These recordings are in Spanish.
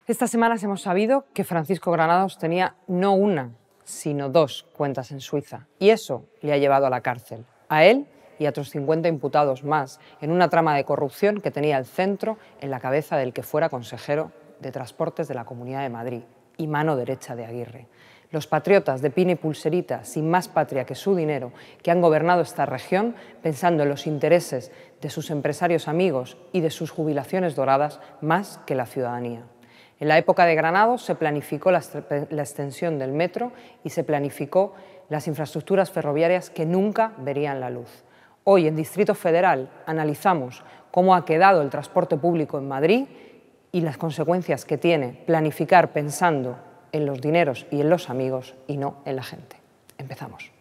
Estas semanas hemos sabido que Francisco Granados tenía no una, sino 2 cuentas en Suiza, y eso le ha llevado a la cárcel, a él y a otros 50 imputados más, en una trama de corrupción que tenía el centro en la cabeza del que fuera consejero de Transportes de la Comunidad de Madrid y mano derecha de Aguirre. Los patriotas de Pina y Pulserita, sin más patria que su dinero, que han gobernado esta región pensando en los intereses de sus empresarios amigos y de sus jubilaciones doradas más que la ciudadanía. En la época de Granados se planificó la extensión del metro y se planificó las infraestructuras ferroviarias que nunca verían la luz. Hoy, en Distrito Federal, analizamos cómo ha quedado el transporte público en Madrid y las consecuencias que tiene planificar pensando en los dineros y en los amigos y no en la gente. Empezamos.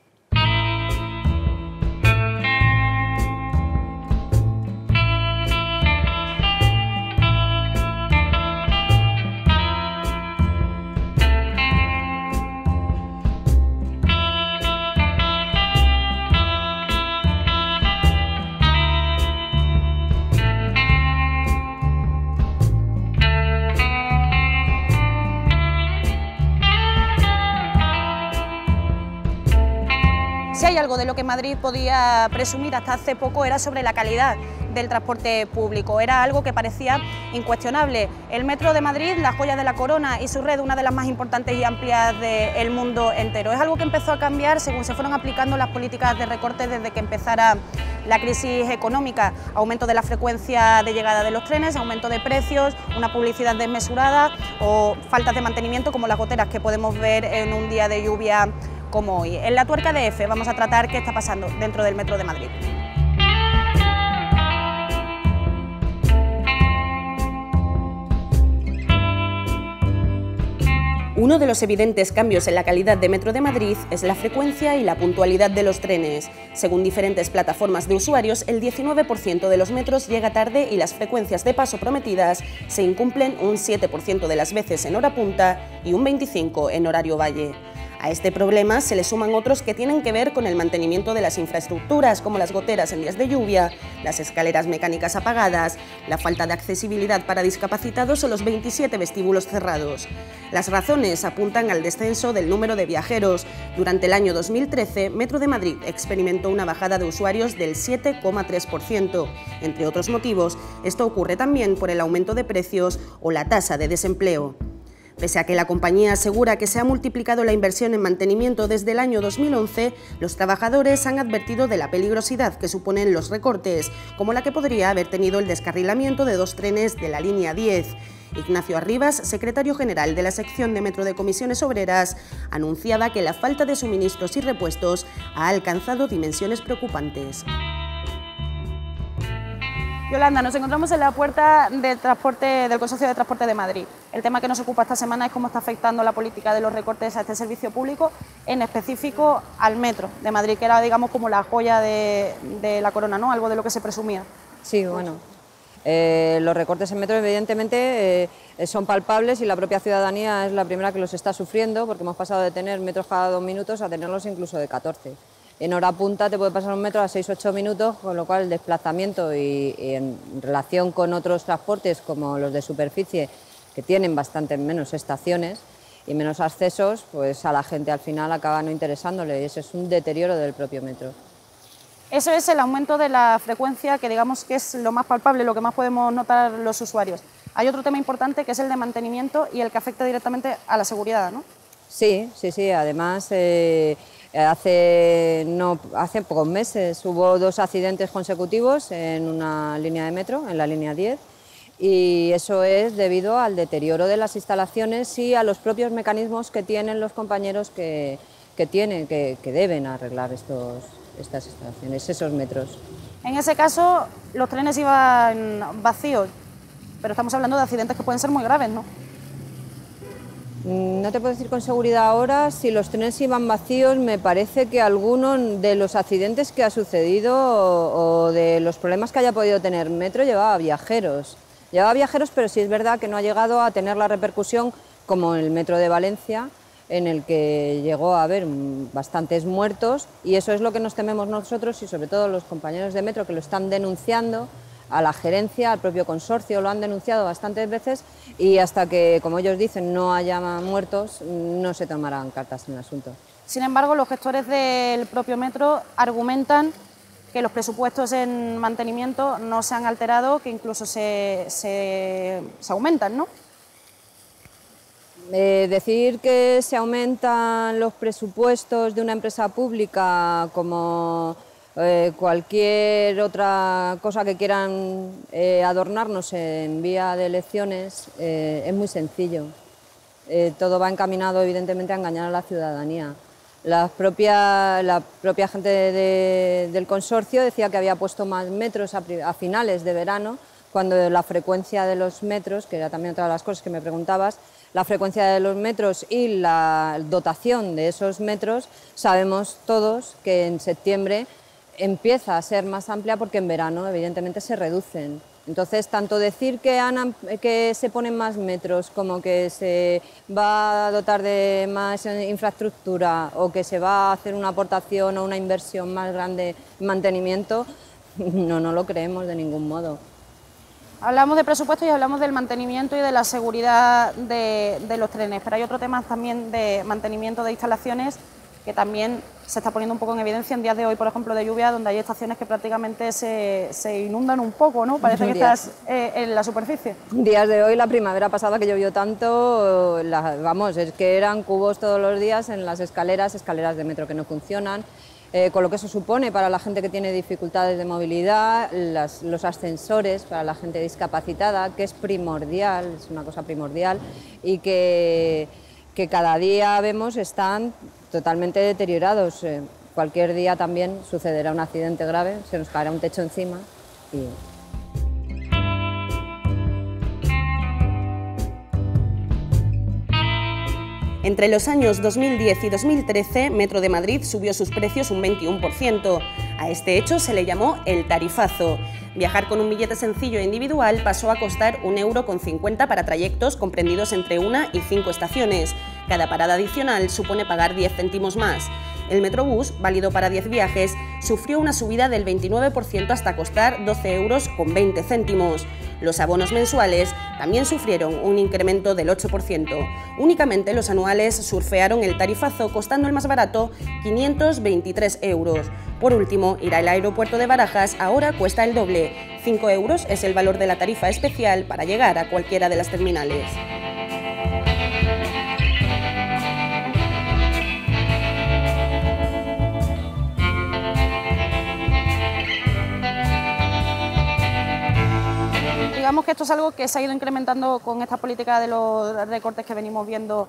Si hay algo de lo que Madrid podía presumir hasta hace poco era sobre la calidad del transporte público, era algo que parecía incuestionable. El Metro de Madrid, la joya de la corona y su red, una de las más importantes y amplias del mundo entero. Es algo que empezó a cambiar según se fueron aplicando las políticas de recorte desde que empezara la crisis económica, aumento de la frecuencia de llegada de los trenes, aumento de precios, una publicidad desmesurada o faltas de mantenimiento como las goteras que podemos ver en un día de lluvia como hoy. En la tuerca de F vamos a tratar qué está pasando dentro del Metro de Madrid. Uno de los evidentes cambios en la calidad de Metro de Madrid es la frecuencia y la puntualidad de los trenes. Según diferentes plataformas de usuarios, el 19% de los metros llega tarde y las frecuencias de paso prometidas se incumplen un 7% de las veces en hora punta y un 25% en horario valle. A este problema se le suman otros que tienen que ver con el mantenimiento de las infraestructuras, como las goteras en días de lluvia, las escaleras mecánicas apagadas, la falta de accesibilidad para discapacitados o los 27 vestíbulos cerrados. Las razones apuntan al descenso del número de viajeros. Durante el año 2013, Metro de Madrid experimentó una bajada de usuarios del 7,3%. Entre otros motivos, esto ocurre también por el aumento de precios o la tasa de desempleo. Pese a que la compañía asegura que se ha multiplicado la inversión en mantenimiento desde el año 2011, los trabajadores han advertido de la peligrosidad que suponen los recortes, como la que podría haber tenido el descarrilamiento de 2 trenes de la línea 10. Ignacio Arribas, secretario general de la sección de Metro de Comisiones Obreras, anunciaba que la falta de suministros y repuestos ha alcanzado dimensiones preocupantes. Yolanda, nos encontramos en la puerta del Consorcio de Transporte de Madrid. El tema que nos ocupa esta semana es cómo está afectando la política de los recortes a este servicio público, en específico al Metro de Madrid, que era, digamos, como la joya de la corona, ¿no? Algo de lo que se presumía. Sí, bueno, los recortes en Metro evidentemente son palpables y la propia ciudadanía es la primera que los está sufriendo, porque hemos pasado de tener metros cada 2 minutos a tenerlos incluso de 14. En hora punta te puede pasar un metro a 6-8 minutos, con lo cual el desplazamiento y en relación con otros transportes como los de superficie, que tienen bastante menos estaciones y menos accesos, pues a la gente al final acaba no interesándole y eso es un deterioro del propio metro. Eso es el aumento de la frecuencia, que digamos que es lo más palpable, lo que más podemos notar los usuarios. Hay otro tema importante que es el de mantenimiento y el que afecta directamente a la seguridad, ¿no? Sí, además hace pocos meses hubo 2 accidentes consecutivos en una línea de metro, en la línea 10, y eso es debido al deterioro de las instalaciones y a los propios mecanismos que tienen los compañeros que deben arreglar estas instalaciones, esos metros. En ese caso, los trenes iban vacíos, pero estamos hablando de accidentes que pueden ser muy graves, ¿no? No te puedo decir con seguridad ahora si los trenes iban vacíos. Me parece que alguno de los accidentes que ha sucedido o de los problemas que haya podido tener Metro llevaba viajeros. Pero sí es verdad que no ha llegado a tener la repercusión como el Metro de Valencia, en el que llegó a haber bastantes muertos, y eso es lo que nos tememos nosotros y sobre todo los compañeros de Metro que lo están denunciando a la gerencia, al propio consorcio, lo han denunciado bastantes veces y hasta que, como ellos dicen, no haya muertos, no se tomarán cartas en el asunto. Sin embargo, los gestores del propio metro argumentan que los presupuestos en mantenimiento no se han alterado, que incluso se aumentan, ¿no? Decir que se aumentan los presupuestos de una empresa pública como cualquier otra cosa que quieran adornarnos en vía de elecciones es muy sencillo. Todo va encaminado evidentemente a engañar a la ciudadanía. La propia gente del consorcio decía que había puesto más metros a finales de verano, cuando la frecuencia de los metros, que era también otra de las cosas que me preguntabas, la frecuencia de los metros y la dotación de esos metros, sabemos todos que en septiembre empieza a ser más amplia porque en verano evidentemente se reducen. Entonces, tanto decir que se ponen más metros como que se va a dotar de más infraestructura o que se va a hacer una aportación o una inversión más grande en mantenimiento, no lo creemos de ningún modo. Hablamos de presupuesto y hablamos del mantenimiento y de la seguridad de los trenes, pero hay otro tema también de mantenimiento de instalaciones que también se está poniendo un poco en evidencia en días de hoy, por ejemplo, de lluvia, donde hay estaciones que prácticamente se inundan un poco, ¿no? Parece que estás en la superficie. Días de hoy, la primavera pasada que llovió tanto, vamos, es que eran cubos todos los días en las escaleras de metro que no funcionan, con lo que eso supone para la gente que tiene dificultades de movilidad, los ascensores para la gente discapacitada, que es primordial, es una cosa primordial, y que cada día vemos están totalmente deteriorados. Cualquier día también sucederá un accidente grave, se nos caerá un techo encima y... Entre los años 2010 y 2013, Metro de Madrid subió sus precios un 21%. A este hecho se le llamó el tarifazo. Viajar con un billete sencillo e individual pasó a costar 1,50 € para trayectos comprendidos entre 1 y 5 estaciones. Cada parada adicional supone pagar 10 céntimos más. El Metrobús, válido para 10 viajes, sufrió una subida del 29% hasta costar 12,20 €. Los abonos mensuales también sufrieron un incremento del 8%. Únicamente los anuales surfearon el tarifazo, costando el más barato 523 €. Por último, ir al aeropuerto de Barajas ahora cuesta el doble. 5 € es el valor de la tarifa especial para llegar a cualquiera de las terminales. Digamos que esto es algo que se ha ido incrementando con esta política de los recortes que venimos viendo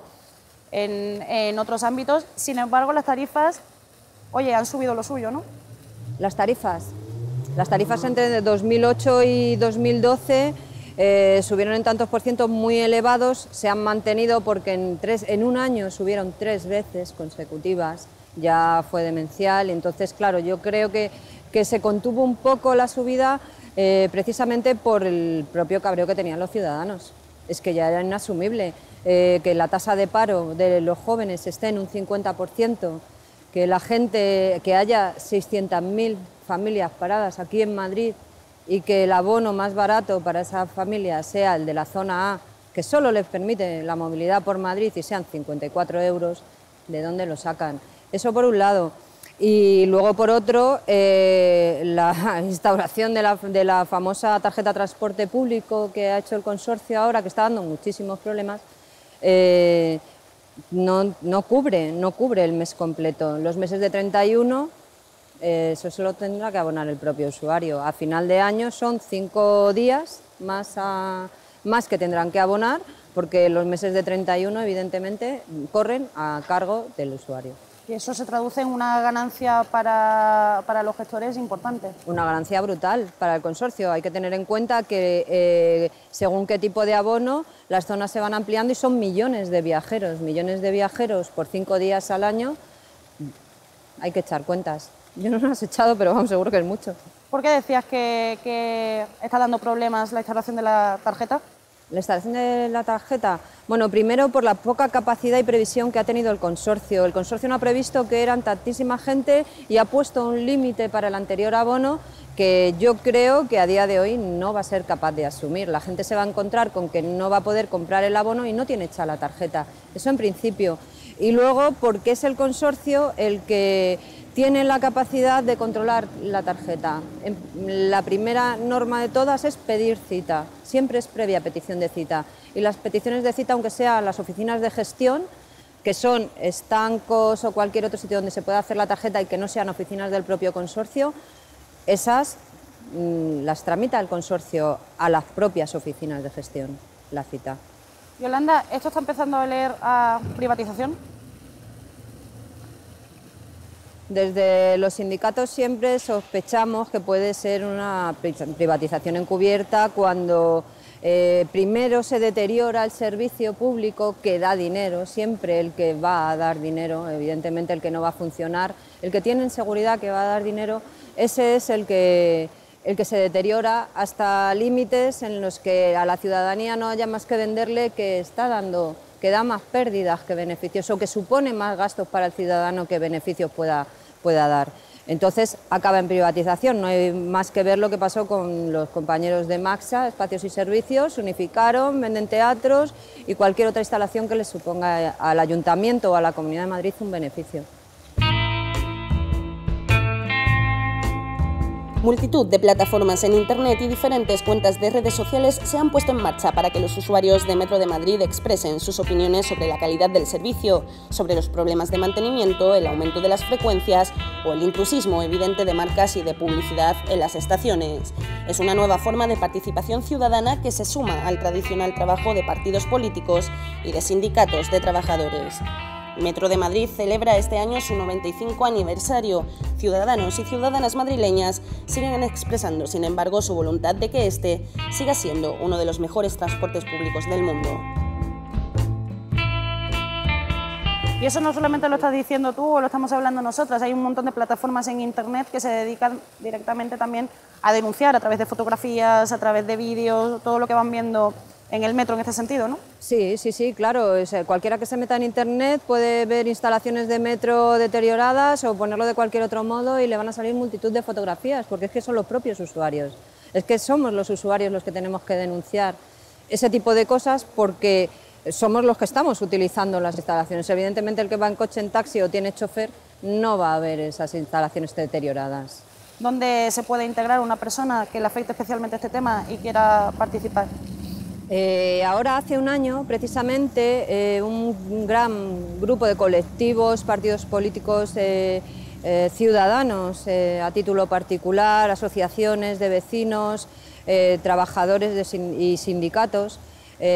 en otros ámbitos. Sin embargo, las tarifas, oye, han subido lo suyo, ¿no? Las tarifas entre 2008 y 2012 subieron en tantos por ciento muy elevados, se han mantenido porque en un año subieron 3 veces consecutivas, ya fue demencial. Entonces, claro, yo creo que se contuvo un poco la subida precisamente por el propio cabreo que tenían los ciudadanos. Es que ya era inasumible que la tasa de paro de los jóvenes esté en un 50%, que haya 600.000 familias paradas aquí en Madrid y que el abono más barato para esas familias sea el de la zona A, que solo les permite la movilidad por Madrid y sean 54 €, ¿de dónde lo sacan? Eso por un lado. Y luego, por otro, la instauración de la famosa tarjeta de transporte público que ha hecho el consorcio ahora, que está dando muchísimos problemas, no cubre el mes completo. Los meses de 31, eso se lo tendrá que abonar el propio usuario. A final de año son 5 días más que tendrán que abonar, porque los meses de 31, evidentemente, corren a cargo del usuario. Y eso se traduce en una ganancia para los gestores importante. Una ganancia brutal para el consorcio. Hay que tener en cuenta que según qué tipo de abono, las zonas se van ampliando y son millones de viajeros por 5 días al año. Hay que echar cuentas. Yo no las he echado, pero vamos, seguro que es mucho. ¿Por qué decías que está dando problemas la instalación de la tarjeta? La instalación de la tarjeta, Bueno, primero por la poca capacidad y previsión que ha tenido el consorcio. El consorcio no ha previsto que eran tantísima gente y ha puesto un límite para el anterior abono que yo creo que a día de hoy no va a ser capaz de asumir. La gente se va a encontrar con que no va a poder comprar el abono y no tiene hecha la tarjeta. Eso en principio. Y luego porque es el consorcio el que tiene la capacidad de controlar la tarjeta. La primera norma de todas es pedir cita, siempre es previa petición de cita. Y las peticiones de cita, aunque sean las oficinas de gestión, que son estancos o cualquier otro sitio donde se pueda hacer la tarjeta y que no sean oficinas del propio consorcio, esas las tramita el consorcio a las propias oficinas de gestión, la cita. Yolanda, ¿esto está empezando a oler a privatización? Desde los sindicatos siempre sospechamos que puede ser una privatización encubierta cuando primero se deteriora el servicio público que da dinero, siempre el que va a dar dinero, evidentemente el que no va a funcionar, el que tiene seguridad que va a dar dinero, ese es el que se deteriora hasta límites en los que a la ciudadanía no haya más que venderle que está dando, que da más pérdidas que beneficios o que supone más gastos para el ciudadano que beneficios pueda dar. Entonces acaba en privatización, no hay más que ver lo que pasó con los compañeros de Maxa, Espacios y Servicios, unificaron, venden teatros y cualquier otra instalación que les suponga al Ayuntamiento o a la Comunidad de Madrid un beneficio. Multitud de plataformas en Internet y diferentes cuentas de redes sociales se han puesto en marcha para que los usuarios de Metro de Madrid expresen sus opiniones sobre la calidad del servicio, sobre los problemas de mantenimiento, el aumento de las frecuencias o el intrusismo evidente de marcas y de publicidad en las estaciones. Es una nueva forma de participación ciudadana que se suma al tradicional trabajo de partidos políticos y de sindicatos de trabajadores. Metro de Madrid celebra este año su 95 aniversario. Ciudadanos y ciudadanas madrileñas siguen expresando, sin embargo, su voluntad de que este siga siendo uno de los mejores transportes públicos del mundo. Y eso no solamente lo estás diciendo tú o lo estamos hablando nosotras, hay un montón de plataformas en Internet que se dedican directamente también a denunciar a través de fotografías, a través de vídeos, todo lo que van viendo en el metro en este sentido, ¿no? Sí, claro. Cualquiera que se meta en Internet puede ver instalaciones de metro deterioradas o ponerlo de cualquier otro modo y le van a salir multitud de fotografías, porque es que son los propios usuarios. Es que somos los usuarios los que tenemos que denunciar ese tipo de cosas porque somos los que estamos utilizando las instalaciones. Evidentemente el que va en coche, en taxi o tiene chofer no va a ver esas instalaciones deterioradas. ¿Dónde se puede integrar una persona que le afecte especialmente este tema y quiera participar? Ahora hace un año, precisamente, un gran grupo de colectivos, partidos políticos, ciudadanos a título particular, asociaciones de vecinos, trabajadores y sindicatos,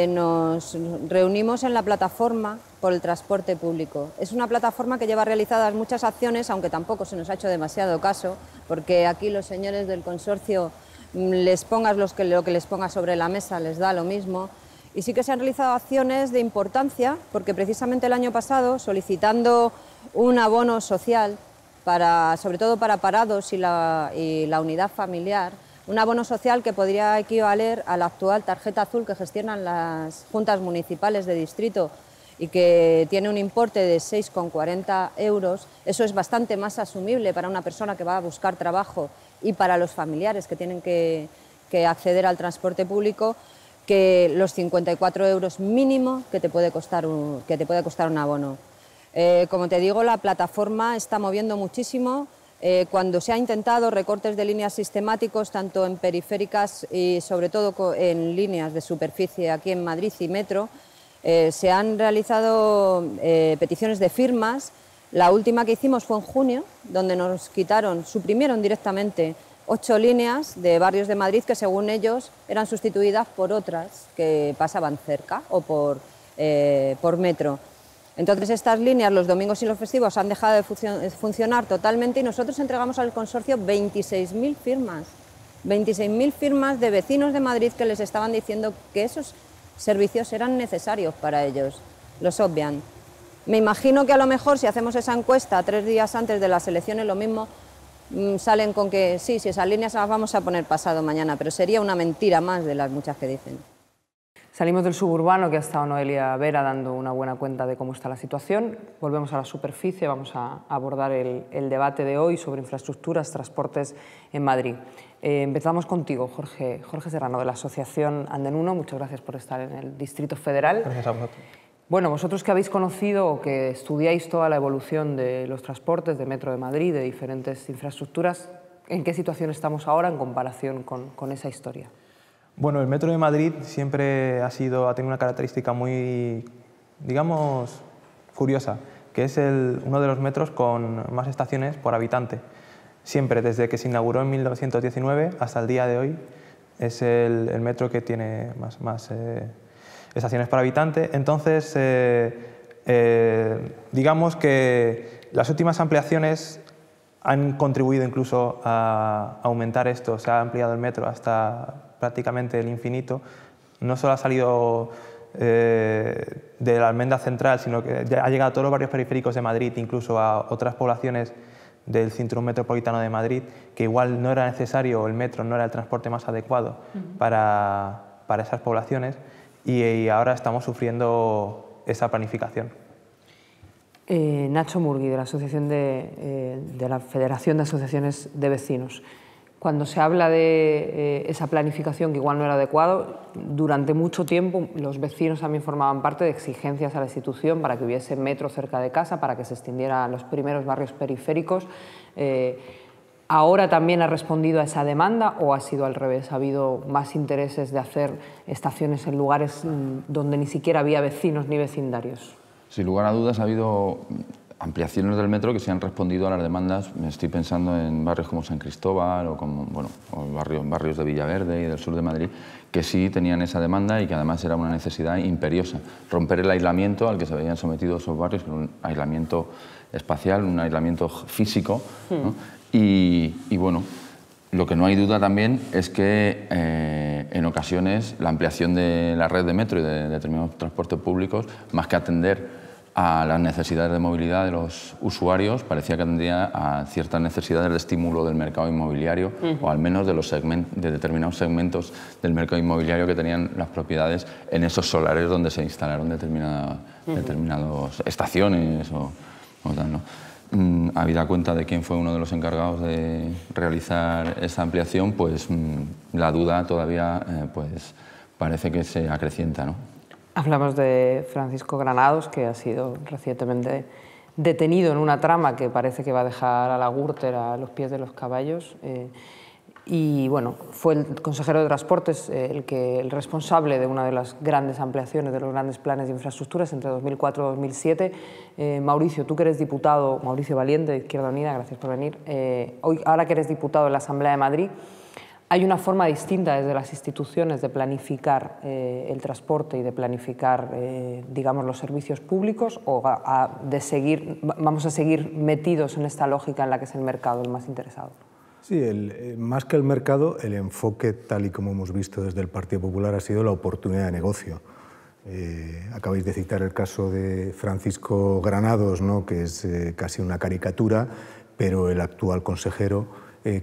nos reunimos en la plataforma por el transporte público. Es una plataforma que lleva realizadas muchas acciones, aunque tampoco se nos ha hecho demasiado caso, porque aquí los señores del consorcio les pongas lo que les pongas sobre la mesa, les da lo mismo. Y sí que se han realizado acciones de importancia, porque precisamente el año pasado, solicitando un abono social, sobre todo para parados y la unidad familiar, un abono social que podría equivaler a la actual tarjeta azul que gestionan las juntas municipales de distrito y que tiene un importe de 6,40 €, eso es bastante más asumible para una persona que va a buscar trabajo y para los familiares que tienen que acceder al transporte público, que los 54 € mínimo que te puede costar un abono. Como te digo, la plataforma está moviendo muchísimo. Cuando se ha intentado recortes de líneas sistemáticos, tanto en periféricas y sobre todo en líneas de superficie aquí en Madrid y Metro, se han realizado peticiones de firmas. La última que hicimos fue en junio, donde nos suprimieron directamente 8 líneas de barrios de Madrid que según ellos eran sustituidas por otras que pasaban cerca o por metro. Entonces estas líneas los domingos y los festivos han dejado de funcionar totalmente y nosotros entregamos al consorcio 26.000 firmas. 26.000 firmas de vecinos de Madrid que les estaban diciendo que esos servicios eran necesarios para ellos. Los obvian. Me imagino que a lo mejor si hacemos esa encuesta 3 días antes de las elecciones lo mismo salen con que sí, si esas líneas las vamos a poner pasado mañana, pero sería una mentira más de las muchas que dicen. Salimos del suburbano, que ha estado Noelia Vera dando una buena cuenta de cómo está la situación. Volvemos a la superficie, vamos a abordar el debate de hoy sobre infraestructuras, transportes en Madrid. Empezamos contigo, Jorge Serrano, de la Asociación Anden 1. Muchas gracias por estar en el Distrito Federal. Gracias a vosotros. Bueno, vosotros que habéis conocido o que estudiáis toda la evolución de los transportes, de Metro de Madrid, de diferentes infraestructuras, ¿en qué situación estamos ahora en comparación con esa historia? Bueno, el Metro de Madrid siempre ha tenido una característica muy, digamos, curiosa, que es uno de los metros con más estaciones por habitante. Siempre, desde que se inauguró en 1919 hasta el día de hoy, es el metro que tiene más estaciones por habitante. Entonces, digamos que las últimas ampliaciones han contribuido incluso a aumentar esto. Se ha ampliado el metro hasta prácticamente el infinito. No solo ha salido de la Almenda Central, sino que ya ha llegado a todos los barrios periféricos de Madrid, incluso a otras poblaciones del cinturón metropolitano de Madrid, que igual no era necesario, el metro no era el transporte más adecuado para esas poblaciones, y ahora estamos sufriendo esa planificación. Nacho Murgui, de la Asociación de la Federación de Asociaciones de Vecinos. Cuando se habla de esa planificación que igual no era adecuado, durante mucho tiempo los vecinos también formaban parte de exigencias a la institución para que hubiese metro cerca de casa, para que se extendiera a los primeros barrios periféricos. ¿Ahora también ha respondido a esa demanda o ha sido al revés? ¿Ha habido más intereses de hacer estaciones en lugares donde ni siquiera había vecinos ni vecindarios? Sin lugar a dudas ha habido ampliaciones del metro que se han respondido a las demandas. Me estoy pensando en barrios como San Cristóbal o como barrios de Villaverde y del sur de Madrid, que sí tenían esa demanda y que además era una necesidad imperiosa. Romper el aislamiento al que se habían sometido esos barrios, un aislamiento espacial, un aislamiento físico, ¿no? Y bueno, lo que no hay duda también es que en ocasiones la ampliación de la red de metro y de determinados transportes públicos, más que atender a las necesidades de movilidad de los usuarios, parecía que atendía a ciertas necesidades de estímulo del mercado inmobiliario o al menos de determinados segmentos del mercado inmobiliario que tenían las propiedades en esos solares donde se instalaron determinadas estaciones o tal, ¿no? Habida cuenta de quién fue uno de los encargados de realizar esa ampliación, pues la duda todavía pues parece que se acrecienta, ¿no? Hablamos de Francisco Granados, que ha sido recientemente detenido en una trama que parece que va a dejar a la Gürtel a los pies de los caballos. Y bueno, fue el consejero de Transportes el responsable de una de las grandes ampliaciones, de los grandes planes de infraestructuras entre 2004 y 2007. Mauricio, tú que eres diputado, Mauricio Valiente, de Izquierda Unida, gracias por venir. Ahora que eres diputado en la Asamblea de Madrid, ¿hay una forma distinta desde las instituciones de planificar el transporte y de planificar, digamos, los servicios públicos o vamos a seguir metidos en esta lógica en la que es el mercado el más interesado? Sí, más que el mercado, el enfoque, tal y como hemos visto desde el Partido Popular, ha sido la oportunidad de negocio. Acabáis de citar el caso de Francisco Granados, ¿no?, que es casi una caricatura, pero el actual consejero,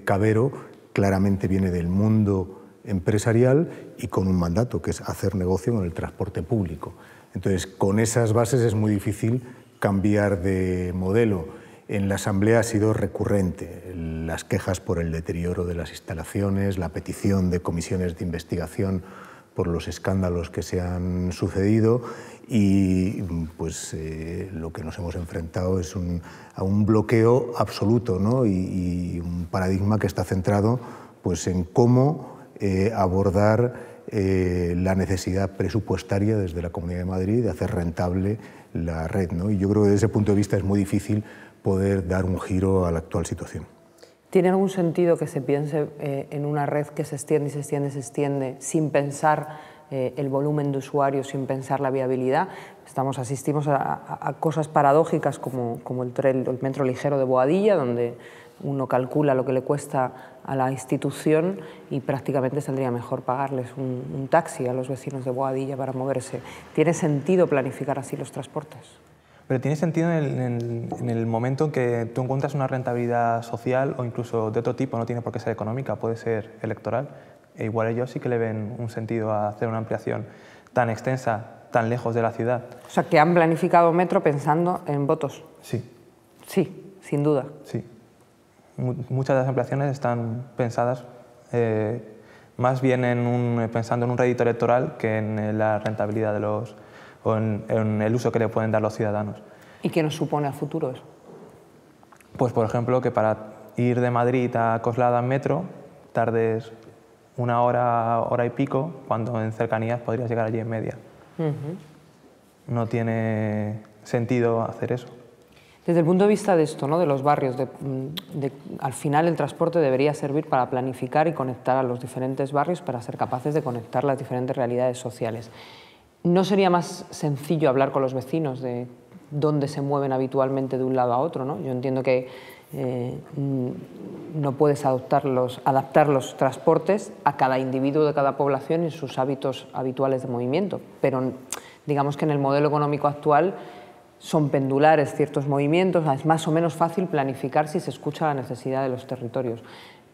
Cabero, claramente viene del mundo empresarial y con un mandato, que es hacer negocio con el transporte público. Entonces, con esas bases es muy difícil cambiar de modelo. En la Asamblea ha sido recurrente las quejas por el deterioro de las instalaciones, la petición de comisiones de investigación por los escándalos que se han sucedido y pues, lo que nos hemos enfrentado es a un bloqueo absoluto, ¿no? y un paradigma que está centrado pues, en cómo abordar la necesidad presupuestaria desde la Comunidad de Madrid de hacer rentable la red, ¿no? Y yo creo que desde ese punto de vista es muy difícil poder dar un giro a la actual situación. ¿Tiene algún sentido que se piense en una red que se extiende y se extiende y se extiende sin pensar el volumen de usuarios, sin pensar la viabilidad? Asistimos a cosas paradójicas como el metro ligero de Boadilla, donde uno calcula lo que le cuesta a la institución y prácticamente saldría mejor pagarles un taxi a los vecinos de Boadilla para moverse. ¿Tiene sentido planificar así los transportes? Pero tiene sentido en el momento en que tú encuentras una rentabilidad social o incluso de otro tipo, no tiene por qué ser económica, puede ser electoral, e igual ellos sí que le ven un sentido a hacer una ampliación tan extensa, tan lejos de la ciudad. O sea, que han planificado metro pensando en votos. Sí. Sí, sin duda. Sí. Muchas de las ampliaciones están pensadas más bien pensando en un rédito electoral que en la rentabilidad de o en el uso que le pueden dar los ciudadanos. ¿Y qué nos supone a futuro eso? Pues, por ejemplo, que para ir de Madrid a Coslada en metro tardes 1 hora, hora y pico, cuando en cercanías podrías llegar allí en media. No tiene sentido hacer eso. Desde el punto de vista de esto, ¿no?, de los barrios, al final el transporte debería servir para planificar y conectar a los diferentes barrios para ser capaces de conectar las diferentes realidades sociales. ¿No sería más sencillo hablar con los vecinos de dónde se mueven habitualmente de un lado a otro, ¿no? Yo entiendo que no puedes adaptar los transportes a cada individuo de cada población y sus hábitos habituales de movimiento, pero digamos que en el modelo económico actual son pendulares ciertos movimientos, es más o menos fácil planificar si se escucha la necesidad de los territorios.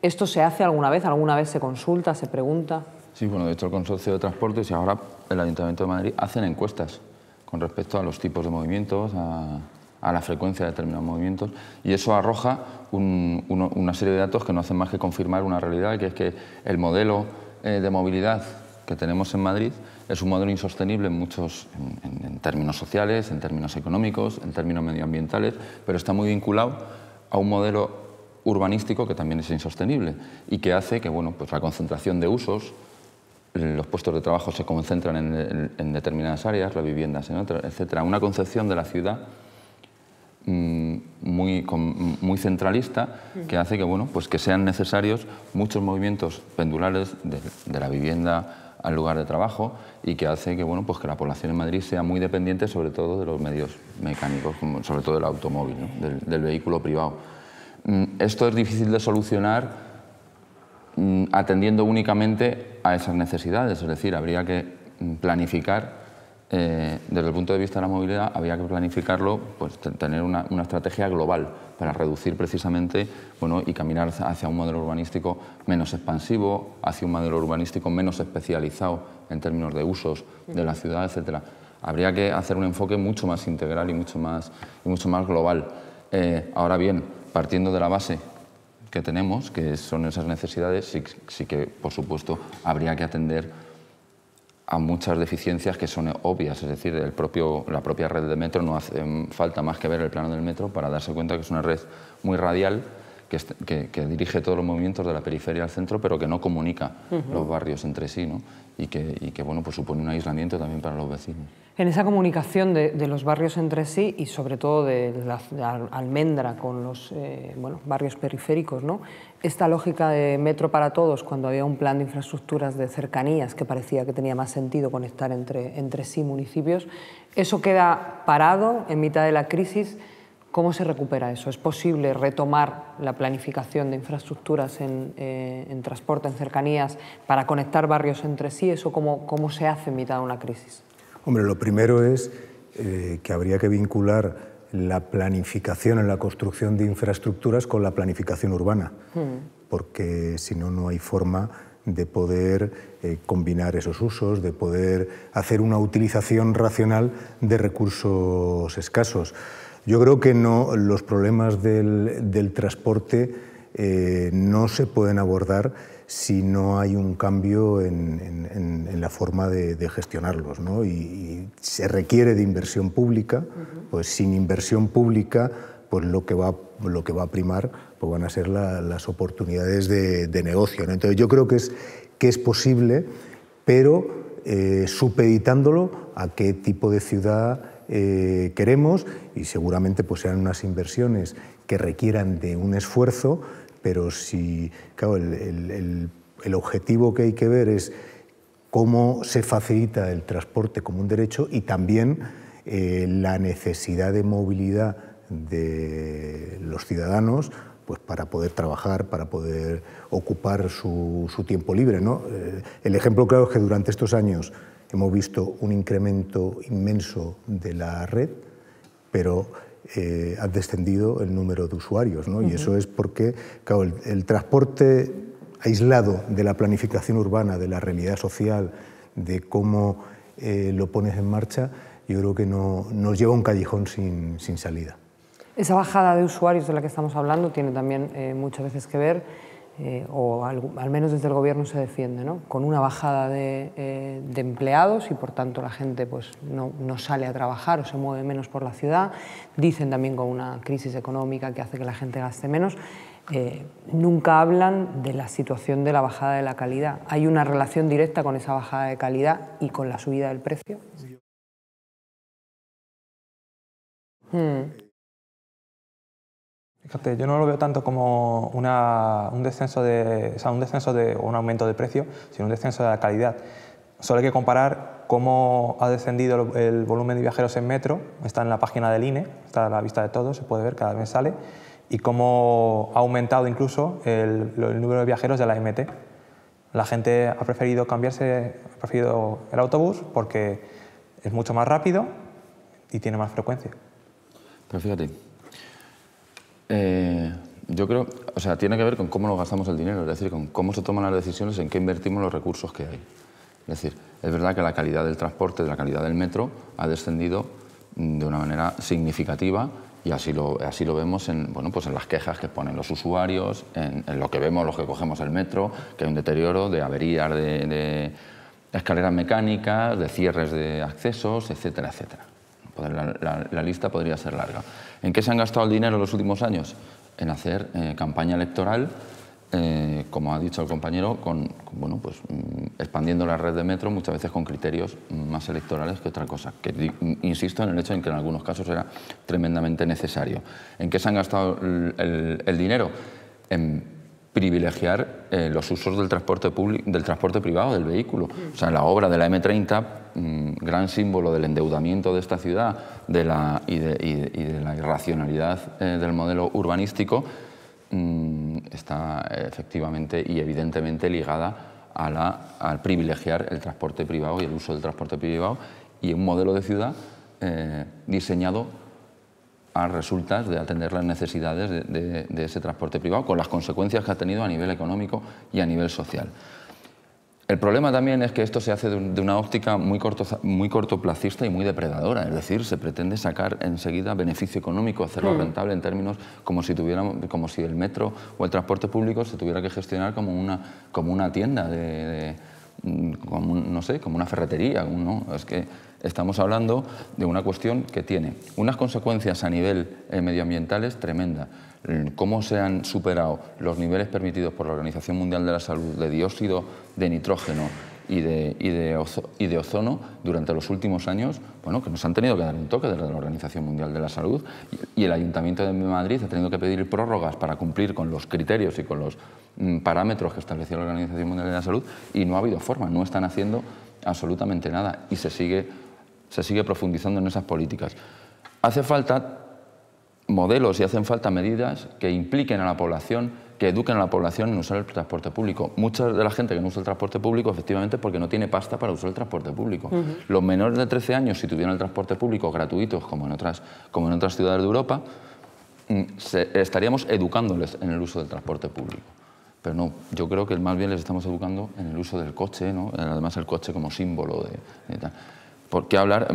¿Esto se hace alguna vez? ¿Alguna vez se consulta, se pregunta? Sí, bueno, de hecho el Consorcio de Transportes y ahora el Ayuntamiento de Madrid hacen encuestas con respecto a los tipos de movimientos, a la frecuencia de determinados movimientos, y eso arroja una serie de datos que no hacen más que confirmar una realidad, que es que el modelo de movilidad que tenemos en Madrid es un modelo insostenible en términos sociales, en términos económicos, en términos medioambientales, pero está muy vinculado a un modelo urbanístico que también es insostenible y que hace que, bueno, pues la concentración de usos, los puestos de trabajo se concentran en determinadas áreas, las viviendas en otras, etcétera. Una concepción de la ciudad muy centralista que hace que, bueno, pues que sean necesarios muchos movimientos pendulares de la vivienda al lugar de trabajo y que hace que, bueno, pues que la población en Madrid sea muy dependiente sobre todo de los medios mecánicos, sobre todo del automóvil, ¿no?, del vehículo privado. Esto es difícil de solucionar atendiendo únicamente a esas necesidades, es decir, habría que planificar, desde el punto de vista de la movilidad, habría que planificarlo, pues tener una estrategia global para reducir precisamente, bueno, y caminar hacia un modelo urbanístico menos expansivo, hacia un modelo urbanístico menos especializado en términos de usos de la ciudad, etcétera. Habría que hacer un enfoque mucho más integral y mucho más global. Ahora bien, partiendo de la base que tenemos, que son esas necesidades, sí que, por supuesto, habría que atender a muchas deficiencias que son obvias, es decir, la propia red de metro, no hace falta más que ver el plano del metro para darse cuenta que es una red muy radial que dirige todos los movimientos de la periferia al centro, pero que no comunica los barrios entre sí, ¿no? y que bueno, pues supone un aislamiento también para los vecinos. En esa comunicación de los barrios entre sí y sobre todo de la almendra con los barrios periféricos, ¿no?, esta lógica de metro para todos, cuando había un plan de infraestructuras de cercanías que parecía que tenía más sentido conectar entre sí municipios, ¿eso queda parado en mitad de la crisis? ¿Cómo se recupera eso? ¿Es posible retomar la planificación de infraestructuras en transporte, en cercanías, para conectar barrios entre sí? ¿Eso cómo se hace en mitad de una crisis? Hombre, lo primero es que habría que vincular la planificación en la construcción de infraestructuras con la planificación urbana, porque si no, no hay forma de poder combinar esos usos, de poder hacer una utilización racional de recursos escasos. Yo creo que los problemas del transporte no se pueden abordar si no hay un cambio en la forma de gestionarlos, ¿no? Y se requiere de inversión pública, pues sin inversión pública, pues lo que va a primar pues van a ser las oportunidades de negocio, ¿no? Entonces yo creo que es posible, pero supeditándolo a qué tipo de ciudad queremos, y seguramente pues sean unas inversiones que requieran de un esfuerzo, pero si, claro, el objetivo que hay que ver es cómo se facilita el transporte como un derecho y también la necesidad de movilidad de los ciudadanos, pues para poder trabajar, para poder ocupar su tiempo libre, ¿no? El ejemplo claro es que durante estos años hemos visto un incremento inmenso de la red, pero ha descendido el número de usuarios, ¿no? Y eso es porque, claro, el transporte aislado de la planificación urbana, de la realidad social, de cómo lo pones en marcha, yo creo que nos lleva a un callejón sin salida. Esa bajada de usuarios de la que estamos hablando tiene también muchas veces que ver, o al menos desde el Gobierno se defiende, ¿no?, con una bajada de empleados y por tanto la gente pues, no sale a trabajar o se mueve menos por la ciudad. Dicen también con una crisis económica que hace que la gente gaste menos. Nunca hablan de la situación de la bajada de la calidad. ¿Hay una relación directa con esa bajada de calidad y con la subida del precio? Fíjate, yo no lo veo tanto como un descenso o un aumento de precio, sino un descenso de la calidad. Solo hay que comparar cómo ha descendido el volumen de viajeros en metro, está en la página del INE, está a la vista de todos, se puede ver, cada mes sale, y cómo ha aumentado incluso el número de viajeros de la MT. La gente ha preferido el autobús porque es mucho más rápido y tiene más frecuencia. Pero fíjate, yo creo, o sea, tiene que ver con cómo nos gastamos el dinero, es decir, con cómo se toman las decisiones, en qué invertimos los recursos que hay. Es decir, es verdad que la calidad del transporte, la calidad del metro, ha descendido de una manera significativa y así lo vemos en, bueno, pues en las quejas que ponen los usuarios, en lo que vemos los que cogemos el metro, que hay un deterioro de averías de escaleras mecánicas, de cierres de accesos, etcétera, etcétera. La lista podría ser larga. ¿En qué se han gastado el dinero en los últimos años? En hacer campaña electoral, como ha dicho el compañero, bueno, pues, expandiendo la red de metro, muchas veces con criterios más electorales que otra cosa. Que, insisto en el hecho de que en algunos casos era tremendamente necesario. ¿En qué se han gastado el dinero? En privilegiar los usos del transporte público, del transporte privado, del vehículo. O sea, la obra de la M30, gran símbolo del endeudamiento de esta ciudad y de la irracionalidad del modelo urbanístico, está efectivamente y evidentemente ligada al privilegiar el transporte privado y el uso del transporte privado y un modelo de ciudad diseñado a resultas de atender las necesidades de ese transporte privado, con las consecuencias que ha tenido a nivel económico y a nivel social. El problema también es que esto se hace de una óptica muy cortoplacista y muy depredadora, es decir, se pretende sacar enseguida beneficio económico, hacerlo rentable en términos como si el metro o el transporte público se tuviera que gestionar como una tienda, no sé, como una ferretería, ¿no? Es que estamos hablando de una cuestión que tiene unas consecuencias a nivel medioambientales tremendas. Cómo se han superado los niveles permitidos por la Organización Mundial de la Salud de dióxido de nitrógeno y de ozono durante los últimos años, bueno, que nos han tenido que dar un toque desde la Organización Mundial de la Salud, y el Ayuntamiento de Madrid ha tenido que pedir prórrogas para cumplir con los criterios y con los parámetros que estableció la Organización Mundial de la Salud, y no ha habido forma, no están haciendo absolutamente nada y se sigue profundizando en esas políticas. Hace falta modelos y hacen falta medidas que impliquen a la población, que eduquen a la población en usar el transporte público. Mucha de la gente que no usa el transporte público, efectivamente, porque no tiene pasta para usar el transporte público. Los menores de 13 años, si tuvieran el transporte público gratuitos, como en otras ciudades de Europa, estaríamos educándoles en el uso del transporte público. Pero no, yo creo que más bien les estamos educando en el uso del coche, ¿no? Además el coche como símbolo de tal. ¿Por qué hablar?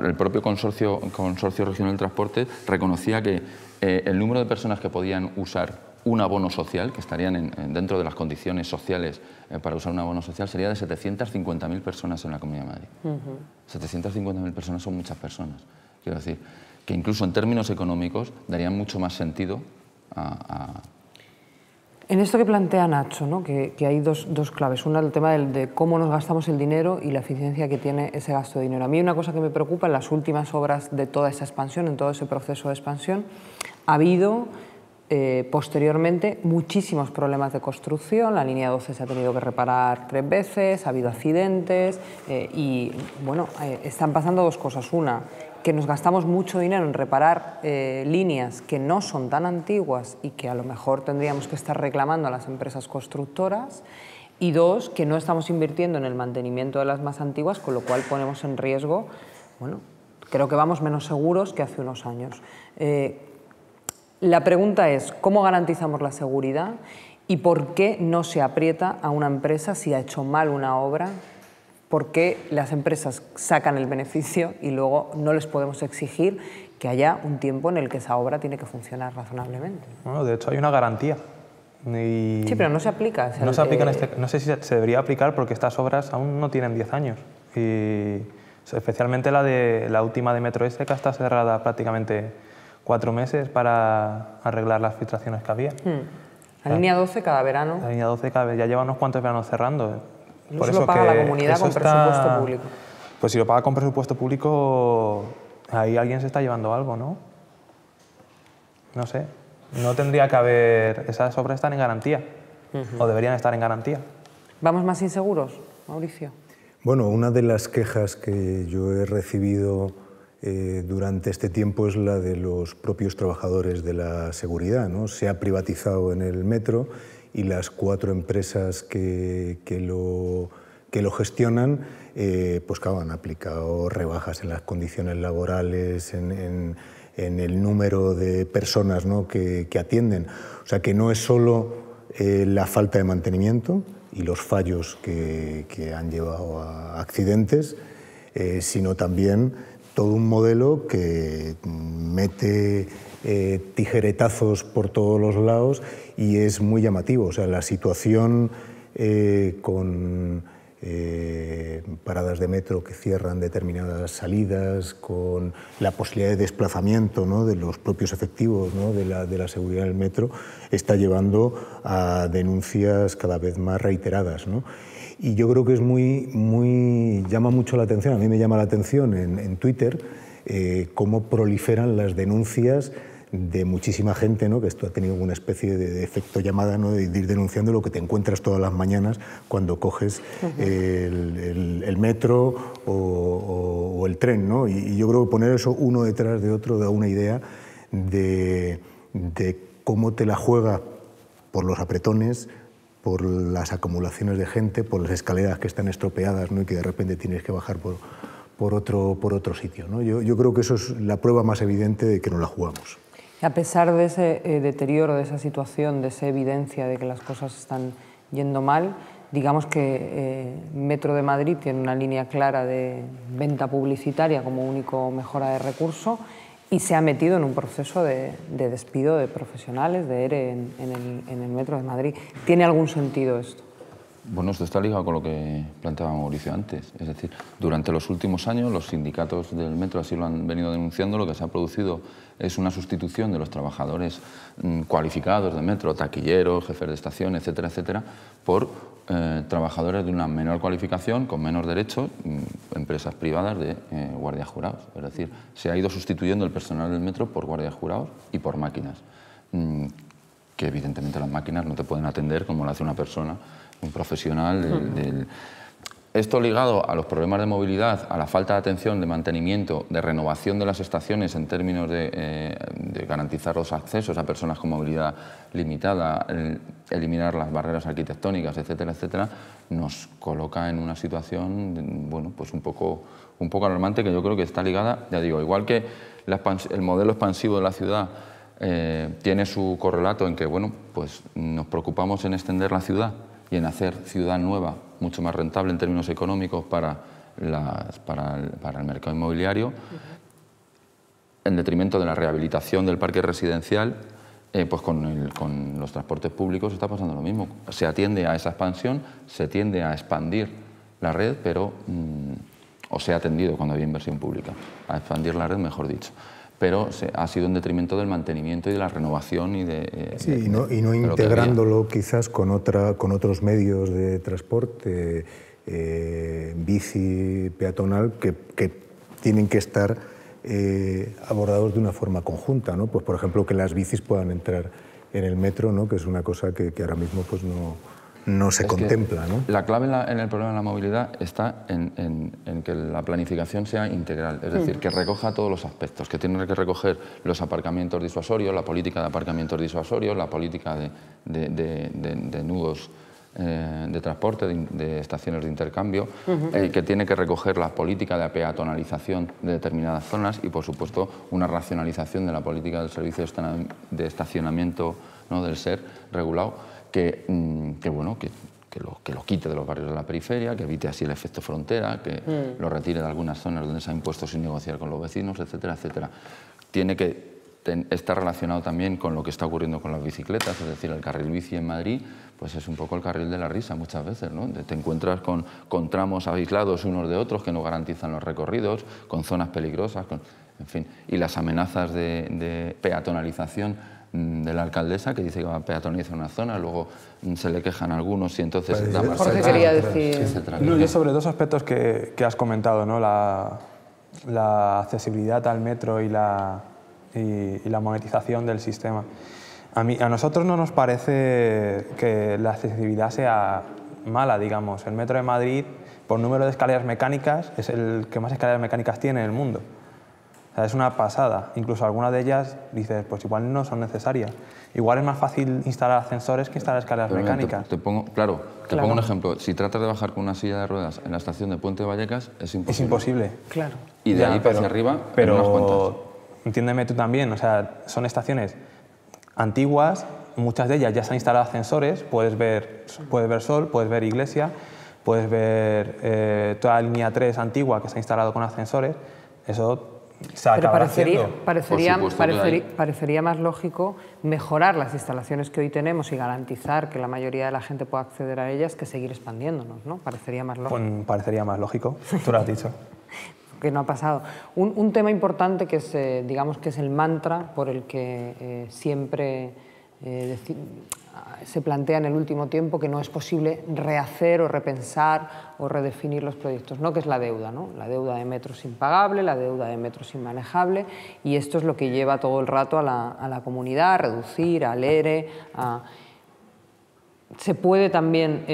El propio Consorcio Regional del Transporte reconocía que el número de personas que podían usar un abono social, que estarían dentro de las condiciones sociales para usar un abono social, sería de 750.000 personas en la Comunidad de Madrid. 750.000 personas son muchas personas. Quiero decir, que incluso en términos económicos darían mucho más sentido En esto que plantea Nacho, ¿no?, que hay dos claves. Una, el tema de cómo nos gastamos el dinero y la eficiencia que tiene ese gasto de dinero. A mí una cosa que me preocupa en las últimas obras de toda esa expansión, en todo ese proceso de expansión, ha habido posteriormente muchísimos problemas de construcción. La línea 12 se ha tenido que reparar 3 veces, ha habido accidentes y bueno, están pasando dos cosas. Una, que nos gastamos mucho dinero en reparar líneas que no son tan antiguas y que a lo mejor tendríamos que estar reclamando a las empresas constructoras. Y dos, que no estamos invirtiendo en el mantenimiento de las más antiguas, con lo cual ponemos en riesgo, bueno, creo que vamos menos seguros que hace unos años. La pregunta es, ¿cómo garantizamos la seguridad y por qué no se aprieta a una empresa si ha hecho mal una obra por qué las empresas sacan el beneficio y luego no les podemos exigir que haya un tiempo en el que esa obra tiene que funcionar razonablemente. Bueno, de hecho hay una garantía. Y sí, pero no se aplica. No se aplica no sé si se debería aplicar porque estas obras aún no tienen 10 años. Y especialmente la última de Metro Este, que está cerrada prácticamente 4 meses para arreglar las filtraciones que había. La línea 12 cada verano. La línea 12 ya lleva unos cuantos veranos cerrando. Por eso lo paga la comunidad con presupuesto público. Pues si lo paga con presupuesto público, ahí alguien se está llevando algo, ¿no? No sé. No tendría que haber... Esas obras están en garantía. O deberían estar en garantía. ¿Vamos más inseguros, Mauricio? Bueno, una de las quejas que yo he recibido durante este tiempo es la de los propios trabajadores de la seguridad, ¿no? Se ha privatizado en el metro y las 4 empresas que lo gestionan pues claro, han aplicado rebajas en las condiciones laborales, en el número de personas, ¿no?, que atienden. O sea que no es solo la falta de mantenimiento y los fallos que han llevado a accidentes, sino también todo un modelo que mete tijeretazos por todos los lados y es muy llamativo. O sea, la situación con paradas de metro que cierran determinadas salidas, con la posibilidad de desplazamiento, ¿no?, de los propios efectivos, ¿no?, de la seguridad del metro, está llevando a denuncias cada vez más reiteradas, ¿no? Y yo creo que es llama mucho la atención, a mí me llama la atención en Twitter cómo proliferan las denuncias de muchísima gente, ¿no?, que esto ha tenido una especie de efecto llamada, ¿no?, de ir denunciando lo que te encuentras todas las mañanas cuando coges el metro o el tren, ¿no? Y yo creo que poner eso uno detrás de otro da una idea de cómo te la juega por los apretones, por las acumulaciones de gente, por las escaleras que están estropeadas, ¿no?, y que de repente tienes que bajar por otro sitio, ¿no? Yo creo que eso es la prueba más evidente de que nos la jugamos. A pesar de ese deterioro, de esa situación, de esa evidencia de que las cosas están yendo mal, digamos que Metro de Madrid tiene una línea clara de venta publicitaria como único mejora de recurso y se ha metido en un proceso de despido de profesionales, de ERE en el Metro de Madrid. ¿Tiene algún sentido esto? Bueno, esto está ligado con lo que planteaba Mauricio antes. Es decir, durante los últimos años los sindicatos del metro así lo han venido denunciando. Lo que se ha producido es una sustitución de los trabajadores cualificados del metro, taquilleros, jefes de estación, etcétera, etcétera, por trabajadores de una menor cualificación, con menos derechos, empresas privadas de guardias jurados. Es decir, se ha ido sustituyendo el personal del metro por guardias jurados y por máquinas, que evidentemente las máquinas no te pueden atender como lo hace una persona, un profesional. Esto ligado a los problemas de movilidad, a la falta de atención, de mantenimiento, de renovación de las estaciones en términos de garantizar los accesos a personas con movilidad limitada, eliminar las barreras arquitectónicas, etcétera, etcétera, nos coloca en una situación, bueno, pues un poco alarmante, que yo creo que está ligada, ya digo, igual que el modelo expansivo de la ciudad tiene su correlato en que, bueno, pues nos preocupamos en extender la ciudad y en hacer ciudad nueva, mucho más rentable en términos económicos para el mercado inmobiliario, en detrimento de la rehabilitación del parque residencial, pues con los transportes públicos está pasando lo mismo. Se atiende a esa expansión, se tiende a expandir la red, pero o se ha atendido cuando había inversión pública, a expandir la red, mejor dicho. Pero ha sido en detrimento del mantenimiento y de la renovación y y no integrándolo quizás con otros medios de transporte, bici, peatonal, que tienen que estar abordados de una forma conjunta, ¿no? Pues por ejemplo que las bicis puedan entrar en el metro, ¿no?, que es una cosa que ahora mismo pues no se contempla, ¿no? La clave en el problema de la movilidad está en que la planificación sea integral, es decir, que recoja todos los aspectos, que tiene que recoger los aparcamientos disuasorios, la política de aparcamientos disuasorios, la política de nudos de transporte, de estaciones de intercambio, que tiene que recoger la política de peatonalización de determinadas zonas y, por supuesto, una racionalización de la política del servicio de estacionamiento, ¿no?, del SER regulado, que que lo quite de los barrios de la periferia, que evite así el efecto frontera, que lo retire de algunas zonas donde se ha impuesto sin negociar con los vecinos, etcétera, etcétera. Tiene que estar relacionado también con lo que está ocurriendo con las bicicletas, es decir, el carril bici en Madrid pues es un poco el carril de la risa muchas veces, ¿no? Te encuentras con tramos aislados unos de otros que no garantizan los recorridos, con zonas peligrosas, en fin, y las amenazas de peatonalización de la alcaldesa, que dice que va a peatonalizar una zona, luego se le quejan a algunos y entonces da Jorge quería decir... No, yo sobre dos aspectos que has comentado, ¿no? La accesibilidad al metro y la monetización del sistema. A nosotros no nos parece que la accesibilidad sea mala, digamos. El metro de Madrid, por número de escaleras mecánicas, es el que más escaleras mecánicas tiene en el mundo. O sea, es una pasada. Incluso algunas de ellas, dices, pues igual no son necesarias. Igual es más fácil instalar ascensores que instalar escaleras mecánicas. Te pongo un ejemplo. Si tratas de bajar con una silla de ruedas en la estación de Puente de Vallecas, es imposible. Es imposible. Claro. Y de ahí para hacia arriba, pero unas cuantas. Entiéndeme tú también, o sea, son estaciones antiguas, muchas de ellas ya se han instalado ascensores, puedes ver Sol, puedes ver Iglesia, puedes ver toda la línea 3 antigua que se ha instalado con ascensores, eso se acabará haciendo. Parecería más lógico mejorar las instalaciones que hoy tenemos y garantizar que la mayoría de la gente pueda acceder a ellas que seguir expandiéndonos, ¿no? Parecería más lógico. Pues parecería más lógico, tú lo has dicho. Que no ha pasado. Un tema importante que es, digamos, que es el mantra por el que siempre se plantea en el último tiempo que no es posible rehacer o repensar o redefinir los proyectos, ¿no? Que es la deuda, ¿no? La deuda de metro es impagable, la deuda de metro es inmanejable, y esto es lo que lleva todo el rato a la comunidad a reducir, al ERE, Se puede también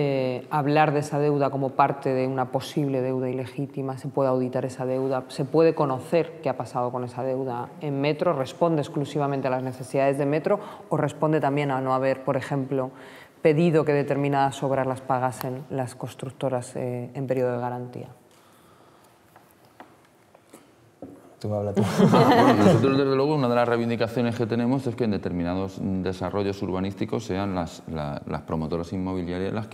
hablar de esa deuda como parte de una posible deuda ilegítima, se puede auditar esa deuda, se puede conocer qué ha pasado con esa deuda en metro, responde exclusivamente a las necesidades de metro o responde también a no haber, por ejemplo, pedido que determinadas obras las pagasen las constructoras en periodo de garantía. Tú habla tú. Bueno, nosotros, desde luego, una de las reivindicaciones que tenemos es que en determinados desarrollos urbanísticos sean las promotoras inmobiliarias las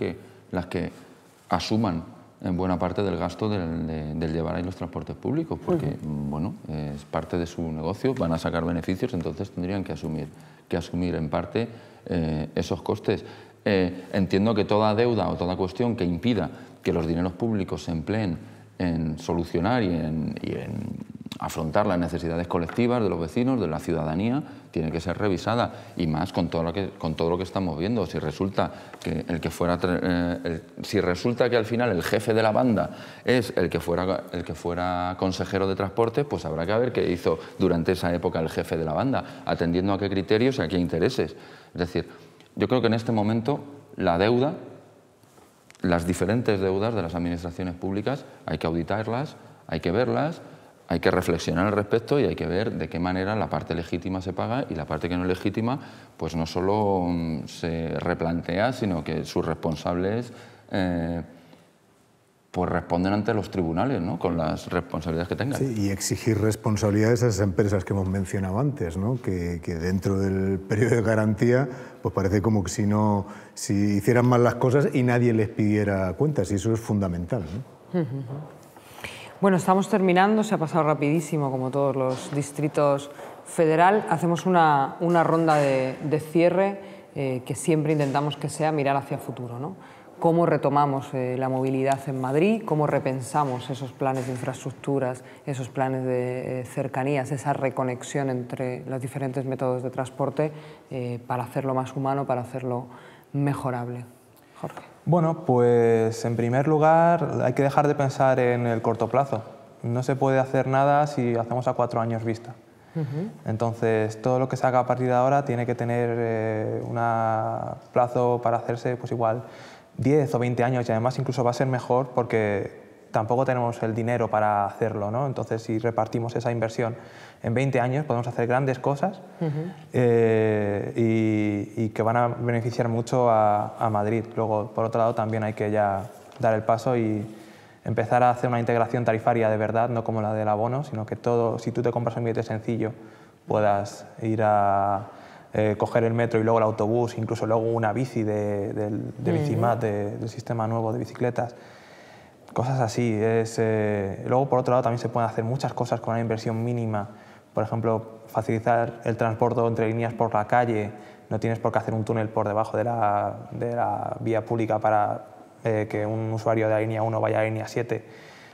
que asuman en buena parte del gasto del llevar ahí los transportes públicos, porque bueno, es parte de su negocio, van a sacar beneficios, entonces tendrían que asumir en parte esos costes. Entiendo que toda deuda o toda cuestión que impida que los dineros públicos se empleen en solucionar y en afrontar las necesidades colectivas de los vecinos, de la ciudadanía, tiene que ser revisada, y más con todo lo que estamos viendo. Si resulta que si resulta que al final el jefe de la banda es el que fuera consejero de transporte, pues habrá que ver qué hizo durante esa época el jefe de la banda, atendiendo a qué criterios y a qué intereses. Es decir, yo creo que en este momento la deuda, las diferentes deudas de las administraciones públicas, hay que auditarlas, hay que verlas, hay que reflexionar al respecto y hay que ver de qué manera la parte legítima se paga y la parte que no es legítima, pues no solo se replantea, sino que sus responsables pues responden ante los tribunales, ¿no? Con las responsabilidades que tengan. Sí, y exigir responsabilidades a esas empresas que hemos mencionado antes, ¿no? Que dentro del periodo de garantía pues parece como que si hicieran mal las cosas y nadie les pidiera cuentas, y eso es fundamental, ¿no? Bueno, estamos terminando, se ha pasado rapidísimo como todos los distritos federal. Hacemos una ronda de cierre que siempre intentamos que sea mirar hacia futuro, ¿no? Cómo retomamos la movilidad en Madrid, cómo repensamos esos planes de infraestructuras, esos planes de cercanías, esa reconexión entre los diferentes métodos de transporte para hacerlo más humano, para hacerlo mejorable. Jorge. Bueno, pues en primer lugar hay que dejar de pensar en el corto plazo. No se puede hacer nada si hacemos a 4 años vista. Entonces, todo lo que se haga a partir de ahora tiene que tener un plazo para hacerse, pues igual 10 o 20 años, y además incluso va a ser mejor porque tampoco tenemos el dinero para hacerlo, ¿no? Entonces, si repartimos esa inversión en 20 años, podemos hacer grandes cosas y que van a beneficiar mucho a Madrid. Luego, por otro lado, también hay que ya dar el paso y empezar a hacer una integración tarifaria de verdad, no como la del abono, sino que todo, si tú te compras un billete sencillo, puedas ir a coger el metro y luego el autobús, incluso luego una bici de Bicimat, del sistema nuevo de bicicletas. Cosas así. Luego, por otro lado, también se pueden hacer muchas cosas con una inversión mínima. Por ejemplo, facilitar el transporte entre líneas por la calle. No tienes por qué hacer un túnel por debajo de la vía pública para que un usuario de la línea 1 vaya a la línea 7.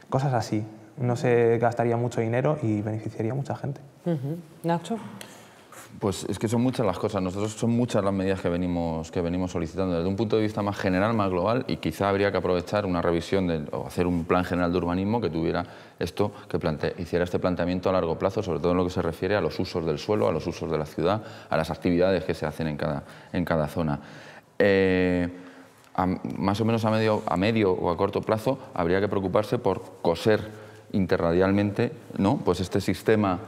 Cosas así. No se gastaría mucho dinero y beneficiaría a mucha gente. Nacho. Pues es que son muchas las cosas, son muchas las medidas que venimos solicitando desde un punto de vista más general, más global, y quizá habría que aprovechar una revisión o hacer un plan general de urbanismo que tuviera esto, que hiciera este planteamiento a largo plazo, sobre todo en lo que se refiere a los usos del suelo, a los usos de la ciudad, a las actividades que se hacen en cada zona. Más o menos a medio o a corto plazo habría que preocuparse por coser interradialmente, ¿no? Pues este sistema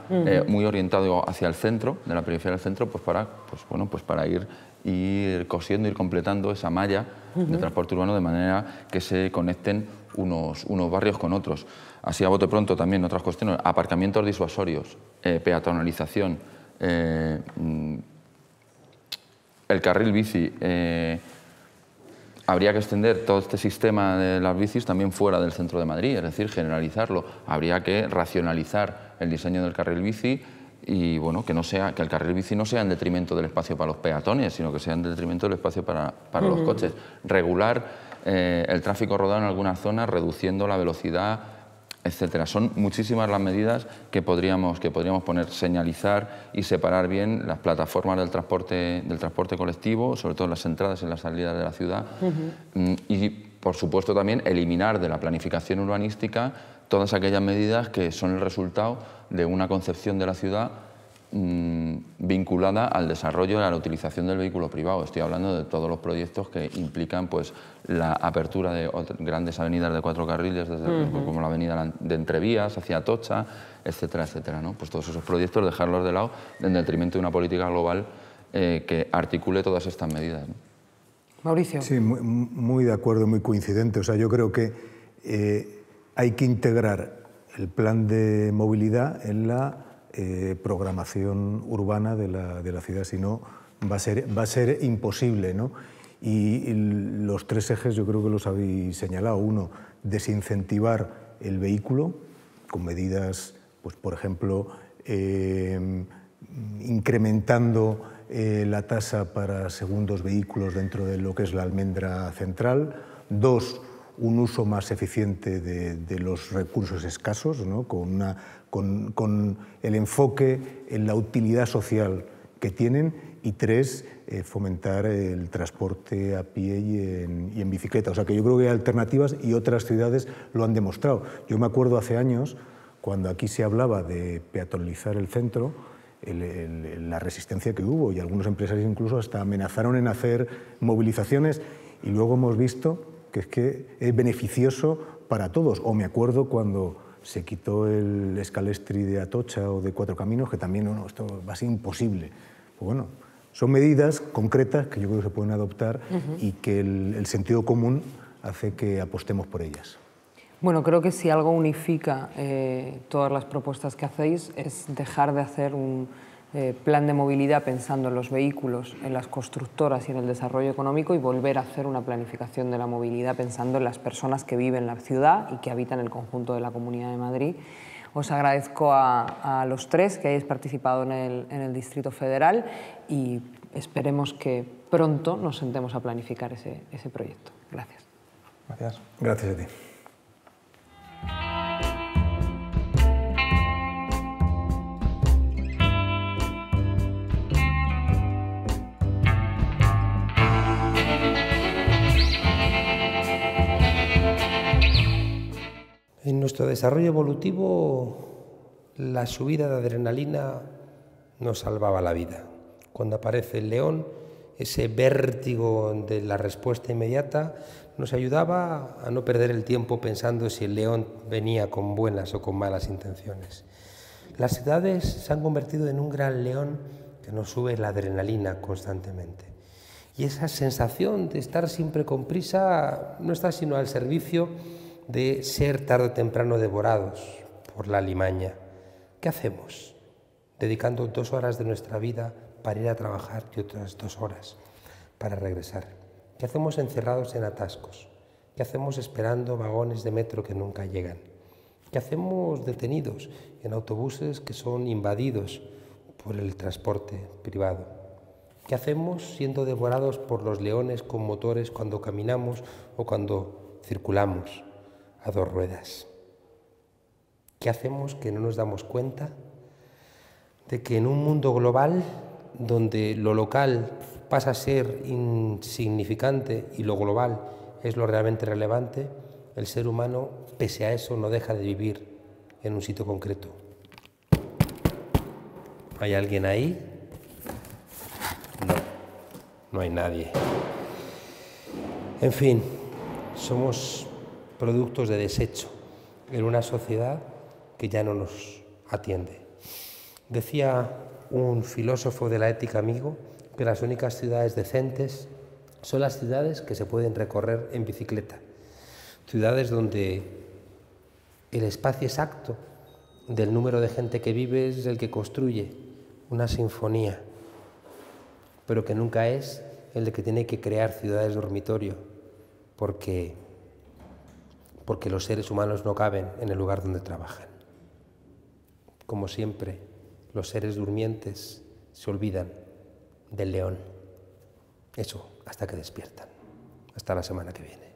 muy orientado hacia el centro, de la periferia del centro, pues para ir cosiendo, ir completando esa malla de transporte urbano de manera que se conecten unos barrios con otros. Así a bote pronto también otras cuestiones, aparcamientos disuasorios, peatonalización, el carril bici. Habría que extender todo este sistema de las bicis también fuera del centro de Madrid, es decir, generalizarlo. Habría que racionalizar el diseño del carril bici y bueno, que el carril bici no sea en detrimento del espacio para los peatones, sino que sea en detrimento del espacio para los coches. Regular el tráfico rodado en algunas zonas, reduciendo la velocidad, etcétera. Son muchísimas las medidas que podríamos poner, señalizar y separar bien las plataformas del transporte colectivo, sobre todo las entradas y las salidas de la ciudad, y por supuesto también eliminar de la planificación urbanística todas aquellas medidas que son el resultado de una concepción de la ciudad vinculada al desarrollo y a la utilización del vehículo privado. Estoy hablando de todos los proyectos que implican pues, la apertura de grandes avenidas de 4 carriles, como la avenida de Entrevías hacia Atocha, etcétera, etcétera, ¿no? Pues todos esos proyectos dejarlos de lado en detrimento de una política global que articule todas estas medidas, ¿no? Mauricio. Sí, muy de acuerdo, muy coincidente. O sea, yo creo que hay que integrar el plan de movilidad en la programación urbana de la ciudad, si no va a ser imposible, ¿no? Y los 3 ejes yo creo que los habéis señalado. Uno, desincentivar el vehículo con medidas, pues, por ejemplo, incrementando la tasa para segundos vehículos dentro de lo que es la almendra central. 2, un uso más eficiente de los recursos escasos, ¿no? con el enfoque en la utilidad social que tienen. Y 3, fomentar el transporte a pie y en bicicleta. O sea que yo creo que hay alternativas y otras ciudades lo han demostrado. Yo me acuerdo hace años, cuando aquí se hablaba de peatonalizar el centro, la resistencia que hubo, y algunos empresarios incluso hasta amenazaron en hacer movilizaciones, y luego hemos visto que es beneficioso para todos. O me acuerdo cuando se quitó el escalestri de Atocha o de Cuatro Caminos, que también, no, esto va a ser imposible. Pues bueno, son medidas concretas que yo creo que se pueden adoptar y que el sentido común hace que apostemos por ellas. Bueno, creo que si algo unifica todas las propuestas que hacéis es dejar de hacer un plan de movilidad pensando en los vehículos, en las constructoras y en el desarrollo económico, y volver a hacer una planificación de la movilidad pensando en las personas que viven en la ciudad y que habitan el conjunto de la Comunidad de Madrid. Os agradezco a los 3 que hayáis participado en el Distrito Federal y esperemos que pronto nos sentemos a planificar ese proyecto. Gracias. Gracias. Gracias a ti. En nuestro desarrollo evolutivo, la subida de adrenalina nos salvaba la vida. Cuando aparece el león, ese vértigo de la respuesta inmediata nos ayudaba a no perder el tiempo pensando si el león venía con buenas o con malas intenciones. Las ciudades se han convertido en un gran león que nos sube la adrenalina constantemente. Y esa sensación de estar siempre con prisa no está sino al servicio de ser tarde o temprano devorados por la alimaña. ¿Qué hacemos? Dedicando 2 horas de nuestra vida para ir a trabajar y otras 2 horas para regresar? ¿Qué hacemos encerrados en atascos? ¿Qué hacemos esperando vagones de metro que nunca llegan? ¿Qué hacemos detenidos en autobuses que son invadidos por el transporte privado? ¿Qué hacemos siendo devorados por los leones con motores cuando caminamos o cuando circulamos a 2 ruedas? ¿Qué hacemos que no nos damos cuenta de que en un mundo global donde lo local pasa a ser insignificante y lo global es lo realmente relevante, el ser humano, pese a eso, no deja de vivir en un sitio concreto? ¿Hay alguien ahí? No, no hay nadie. En fin, somos productos de desecho en una sociedad que ya no nos atiende. Decía un filósofo de la ética amigo que las únicas ciudades decentes son las ciudades que se pueden recorrer en bicicleta. Ciudades donde el espacio exacto del número de gente que vive es el que construye una sinfonía, pero que nunca es el de que tiene que crear ciudades dormitorio, porque los seres humanos no caben en el lugar donde trabajan. Como siempre, los seres durmientes se olvidan del león. Eso, hasta que despiertan. Hasta la semana que viene.